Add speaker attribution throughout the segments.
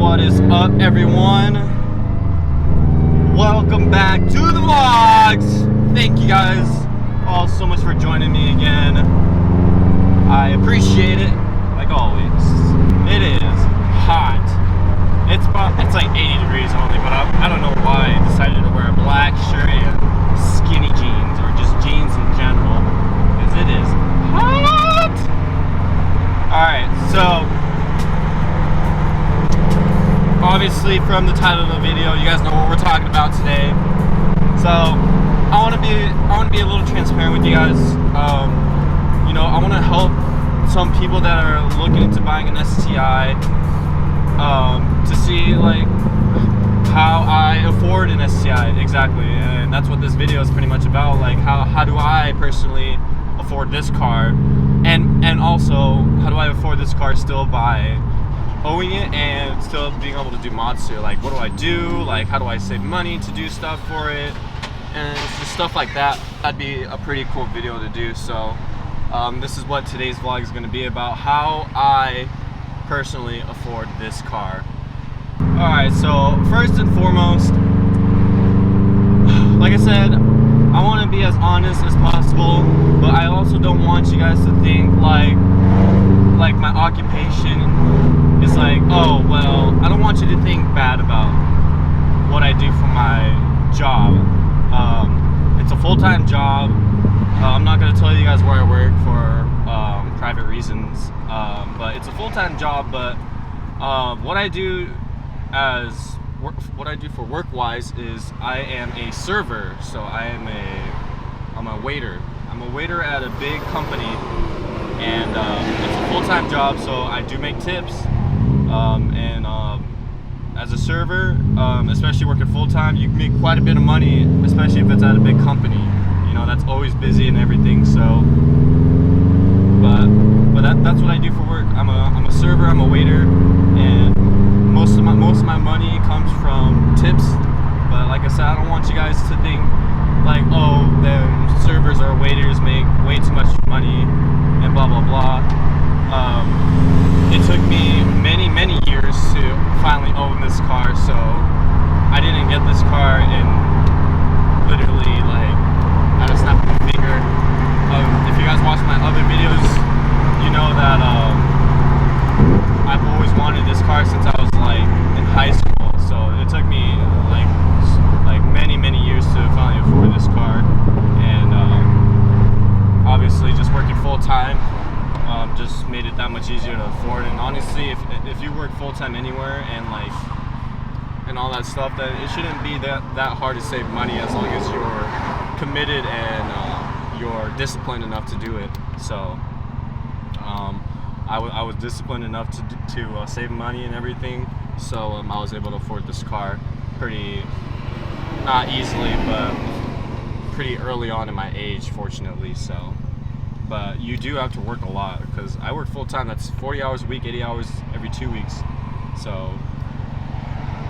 Speaker 1: What is up, everyone? Welcome back to the vlogs. Thank you guys all so much for joining me again. I appreciate it, like always. It is hot. It's like 80 degrees only, but I don't know why I decided to wear a black shirt and skinny jeans, or just jeans in general, because it is hot. Alright, so obviously from the title of the video, you guys know what we're talking about today. So I want to be a little transparent with you guys. You know, I want to help some people that are looking into buying an STI, to see like how I afford an STI exactly, and that's what this video is pretty much about. Like how do I personally afford this car, and also how do I afford this car still by owning it and still being able to do mods to it. Like, what do I do? Like, how do I save money to do stuff for it? And just stuff like that. That'd be a pretty cool video to do. So this is what today's vlog is going to be about, how I personally afford this car. Alright, so first and foremost, like I said, I want to be as honest as possible, but I also don't want you guys to think like my occupation is like, oh well, I don't want you to think bad about what I do for my job. It's a full-time job. I'm not going to tell you guys where I work for private reasons, but it's a full-time job. But what I do for work-wise is I am a server. So I'm a waiter. I'm a waiter at a big company, and it's a full-time job. So I do make tips. As a server, especially working full-time, you can make quite a bit of money, especially if it's at a big company. You know, that's always busy and everything. So, but that's what I do for work. I'm a server. I'm a waiter, and most of my money comes from tips. But like I said, I don't want you guys to think like, oh, them servers or waiters make way too much money and blah blah blah. It took me many years to finally own this car, so I didn't get this car in literally like at a snap of a finger. If you guys watch my other videos, you know that I've always wanted this car since I was like in high school, so it took me like many years to finally afford this car. And obviously just working full-time just made it that much easier to afford. And honestly, if you work full-time anywhere and all that stuff, then it shouldn't be that hard to save money, as long as you're committed and you're disciplined enough to do it. So I was disciplined enough to save money and everything, so I was able to afford this car pretty, not easily, but pretty early on in my age, fortunately. So, but you do have to work a lot, because I work full-time. That's 40 hours a week, 80 hours every 2 weeks. So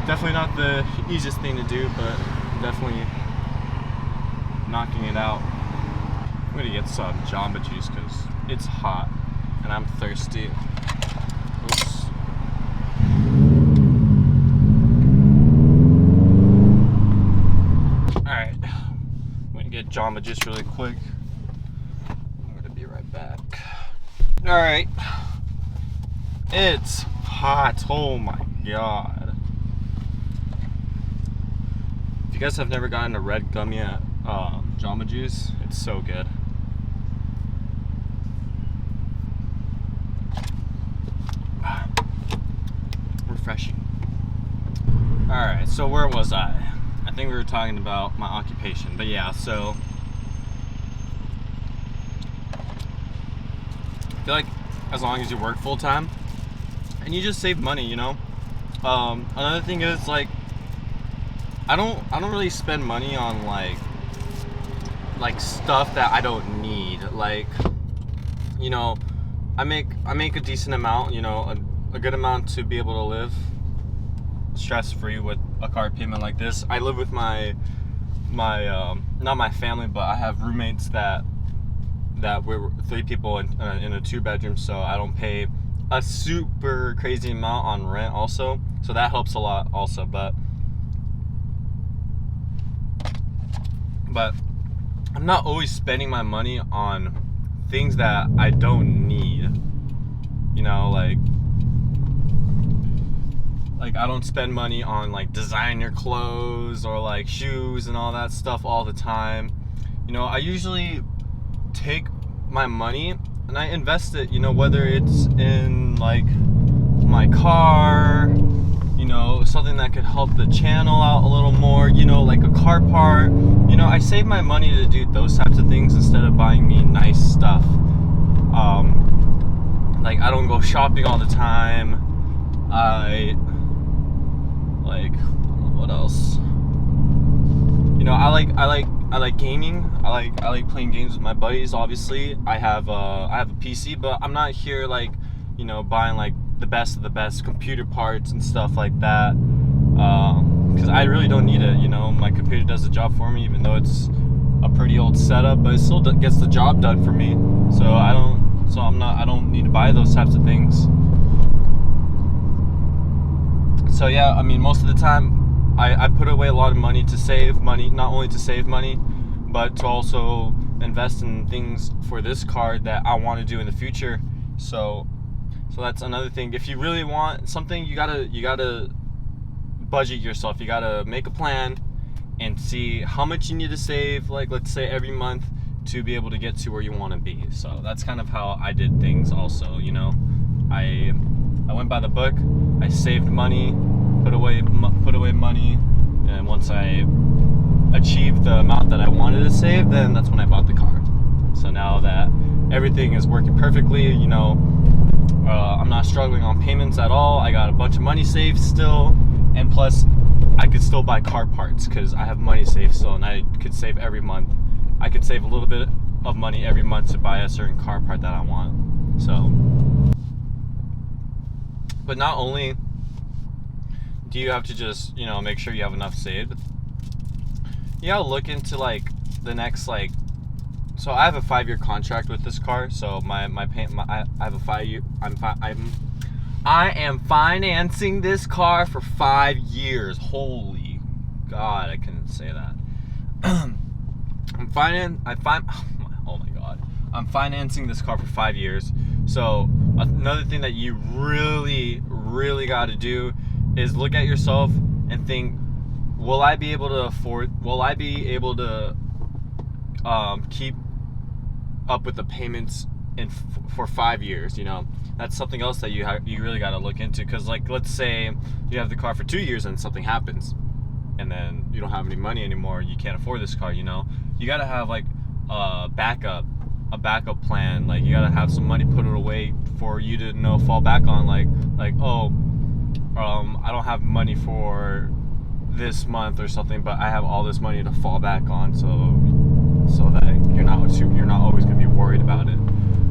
Speaker 1: definitely not the easiest thing to do, but definitely knocking it out. I'm gonna get some Jamba Juice because it's hot and I'm thirsty. Oops. Alright, I'm gonna get Jamba Juice really quick. Back. All right, it's hot. Oh my god! If you guys have never gotten a red gummy at Jamba Juice, it's so good. Refreshing. All right, so where was I? I think we were talking about my occupation, but yeah, so I feel like as long as you work full-time and you just save money, you know. Another thing is, like, I don't really spend money on like stuff that I don't need. Like, you know, I make a decent amount, you know, a good amount to be able to live stress-free with a car payment like this. I live with my not my family, but I have roommates that we're 3 people in a 2-bedroom, so I don't pay a super crazy amount on rent also, so that helps a lot also. But I'm not always spending my money on things that I don't need. You know, like I don't spend money on like designer clothes or like shoes and all that stuff all the time. You know, I usually take my money and I invest it, you know, whether it's in like my car, you know, something that could help the channel out a little more, you know, like a car part. You know, I save my money to do those types of things instead of buying me nice stuff. Like I don't go shopping all the time. What else? You know, I like gaming. I like playing games with my buddies. Obviously, I have a PC, but I'm not here like, you know, buying like the best of the best computer parts and stuff like that. Because I really don't need it. You know, my computer does the job for me, even though it's a pretty old setup, but it still gets the job done for me. So I don't need to buy those types of things. So yeah, I mean, most of the time I put away a lot of money to save money, not only to save money, but to also invest in things for this car that I want to do in the future. So that's another thing. If you really want something, you gotta budget yourself. You gotta make a plan and see how much you need to save, like let's say every month, to be able to get to where you want to be. So that's kind of how I did things also, you know. I went by the book. I saved money, put away money, and once I achieved the amount that I wanted to save, then that's when I bought the car. So now that everything is working perfectly, you know, I'm not struggling on payments at all. I got a bunch of money saved still, and plus I could still buy car parts because I have money saved still, and I could save every month. I could save a little bit of money every month to buy a certain car part that I want. So, but not only do you have to just, you know, make sure you have enough saved, you gotta look into like the next, like, so I have a 5-year contract with this car. So I have a 5-year. I am financing this car for 5 years. Holy God, I couldn't say that. I'm financing this car for 5 years. So another thing that you really got to do is look at yourself and think, will I be able to keep up with the payments for 5 years? You know, that's something else that you really got to look into. Because like, let's say you have the car for 2 years and something happens, and then you don't have any money anymore, you can't afford this car, you know, you got to have like a backup plan. Like you got to have some money put it away for you to fall back on, like I don't have money for this month or something, but I have all this money to fall back on, so that you're not always going to be worried about it.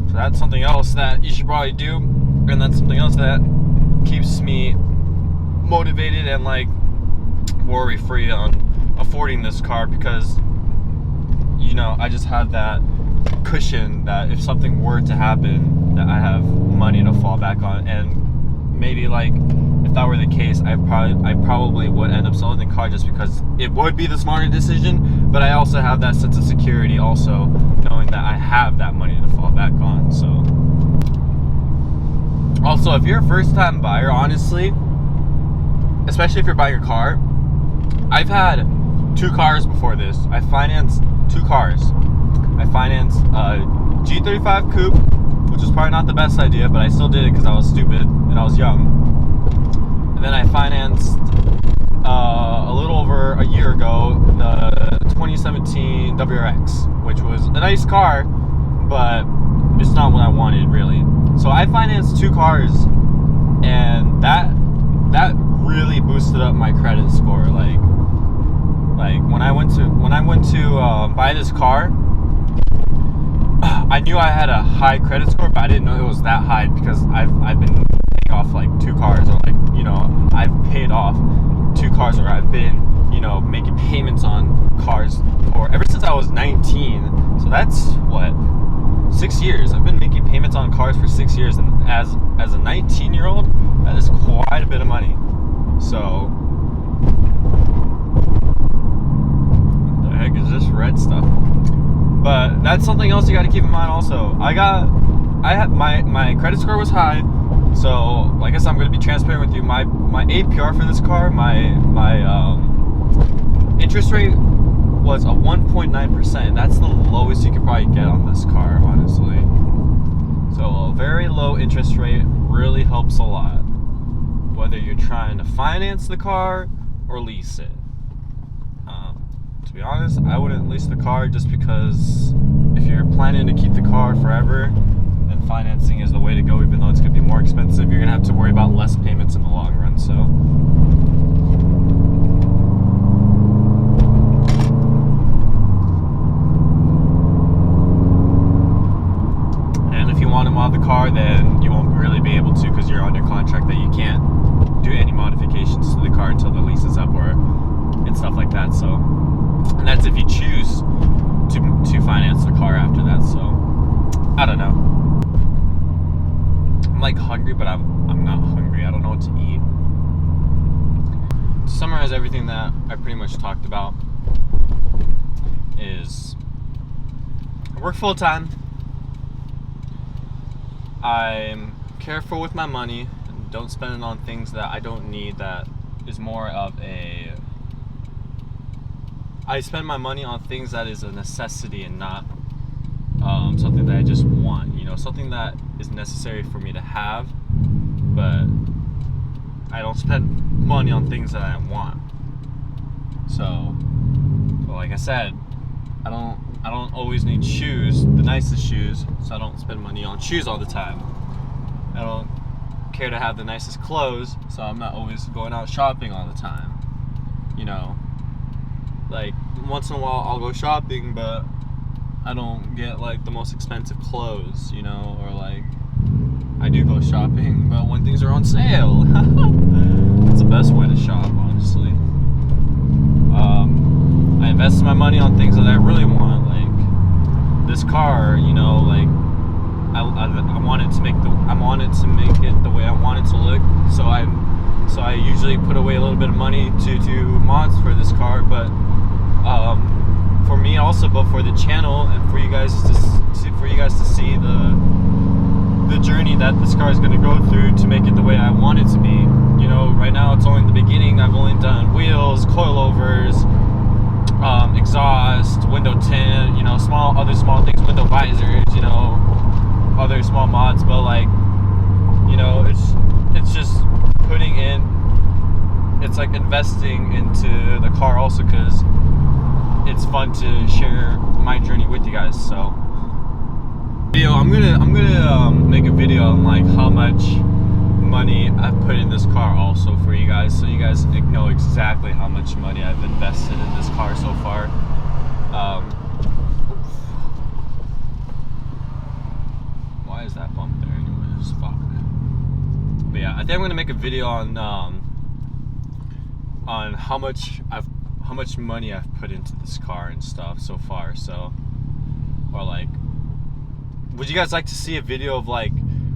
Speaker 1: So that's something else that you should probably do, and that's something else that keeps me motivated and like worry free on affording this car, because, you know, I just have that cushion that if something were to happen, that I have money to fall back on. And maybe like if that were the case, I probably would end up selling the car just because it would be the smarter decision. But I also have that sense of security also, knowing that I have that money to fall back on. So also, if you're a first-time buyer, honestly, especially if you're buying a car, I've had 2 cars before this. I financed 2 cars. I financed a G35 Coupe, which was probably not the best idea, but I still did it because I was stupid and I was young. And then I financed a little over a year ago the 2017 WRX, which was a nice car, but it's not what I wanted really. So I financed 2 cars, and that really boosted up my credit score. Like when I went to buy this car, I knew I had a high credit score, but I didn't know it was that high because I've been paying off like 2 cars, or like, you know, I've paid off 2 cars, or I've been, you know, making payments on cars for ever since I was 19. So that's what, 6 years. I've been making payments on cars for 6 years, and as a 19-year-old, that is quite a bit of money. So, what the heck is this red stuff? But that's something else you got to keep in mind also. I had my credit score was high, so like I said, I'm going to be transparent with you. My APR for this car, my interest rate was a 1.9%. That's the lowest you could probably get on this car, honestly. So a very low interest rate really helps a lot, whether you're trying to finance the car or lease it. To be honest, I wouldn't lease the car, just because if you're planning to keep the car forever, then financing is the way to go, even though it's going to be more expensive. You're going to have to worry about less payments in the long run. So want to mod the car, then you won't really be able to, because you're under contract that you can't do any modifications to the car until the lease is up, and stuff like that. So, and that's if you choose to finance the car after that. So, I don't know. I'm like hungry, but I'm not hungry. I don't know what to eat. To summarize everything that I pretty much talked about is, I work full time. I'm careful with my money and don't spend it on things that I don't need. That is more of I spend my money on things that is a necessity and not something that I just want. You know, something that is necessary for me to have, but I don't spend money on things that I want. So like I said, I don't always need shoes, the nicest shoes, so I don't spend money on shoes all the time. I don't care to have the nicest clothes, so I'm not always going out shopping all the time. You know, like once in a while I'll go shopping, but I don't get like the most expensive clothes, you know, or like I do go shopping, but when things are on sale. That's the best way to shop, honestly. I invest my money on things that I really want, like this car, you know, like I wanted to make it the way I want it to look. So I usually put away a little bit of money to do mods for this car, but for me also, but for the channel and for you guys to see the journey that this car is going to go through to make it the way I want it to be. You know, right now it's only the beginning. I've only done wheels, coilovers, exhaust, window tint, you know, other small things, window visors, you know, other small mods, but like, you know, it's just putting in, it's like investing into the car also, because it's fun to share my journey with you guys. So I'm gonna make a video on like how much money I've put in this car also for you guys, so you guys know exactly how much money I've invested in this car so far. Why is that bump there anyways? Fuck. But yeah, I think I'm gonna make a video on how much money I've put into this car and stuff so far. So, or like, would you guys like to see a video of like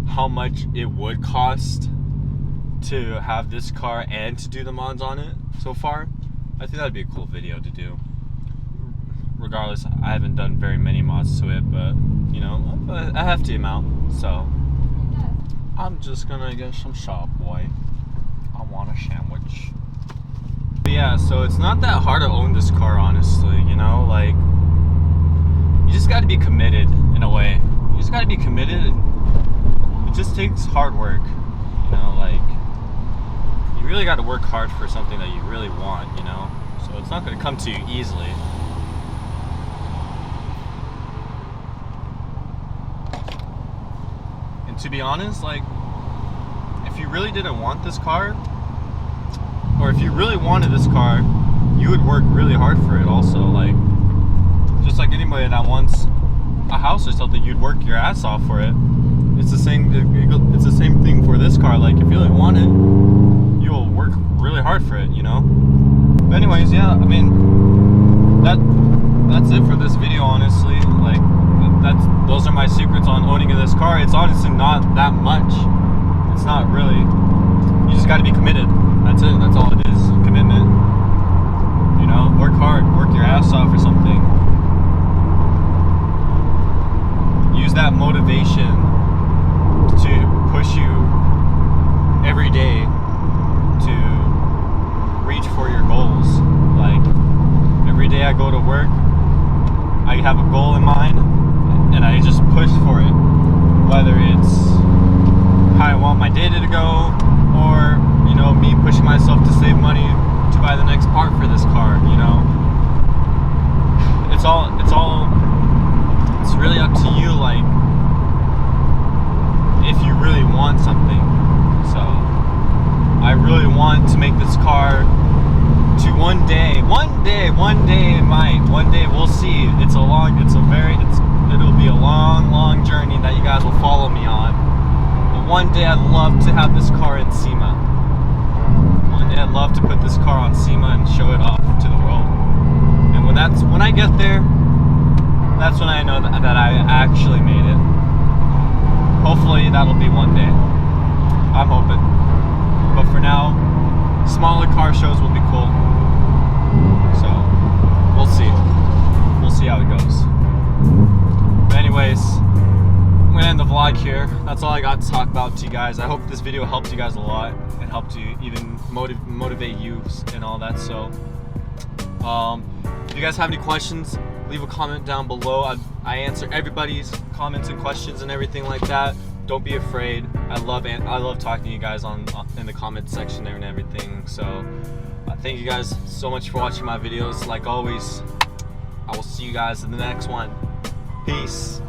Speaker 1: how much it would cost to have this car and to do the mods on it so far? I think that'd be a cool video to do. Regardless, I haven't done very many mods to it, but you know, a hefty amount. So I'm just gonna get some shop boy. I want a sandwich. But yeah, so it's not that hard to own this car, honestly. You know, like, you just got to be committed in a way. You just got to be committed. It just takes hard work, you know, like, you really got to work hard for something that you really want, you know, so it's not going to come to you easily. And to be honest, like, if you really didn't want this car, or if you really wanted this car, you would work really hard for it also. Like, just like anybody that wants a house or something, you'd work your ass off for it. It's the same thing for this car. Like, if you really want it, you'll work really hard for it, you know. But anyways, yeah, I mean, that's it for this video, honestly. Like, those are my secrets on owning this car. It's honestly not that much. It's not really. You just got to be committed. That's it. That's all it is. Commitment. You know, work hard, work your ass off or something. Use that motivation to push you every day to reach for your goals. Like, every day I go to work, I have a goal in mind, and I just push for it. Whether it's how I want my day to go, or, you know, me pushing myself to save money to buy the next part for this car, you know. It's really up to you, like, if you really want something. So, I really want to make this car to one day it might. One day we'll see. It'll be a long journey that you guys will follow me on. But one day I'd love to have this car in SEMA. One day I'd love to put this car on SEMA and show it off to the world. And when I get there, that's when I know that I actually made it. Hopefully that'll be one day. I'm hoping. But for now, smaller car shows will be cool. So, we'll see. We'll see how it goes. But anyways, I'm going to end the vlog here. That's all I got to talk about to you guys. I hope this video helped you guys a lot. It helped you even motivate you and all that. So, if you guys have any questions, leave a comment down below. I answer everybody's comments and questions and everything like that. Don't be afraid. I love talking to you guys in the comment section there and everything. So thank you guys so much for watching my videos. Like always, I will see you guys in the next one. Peace.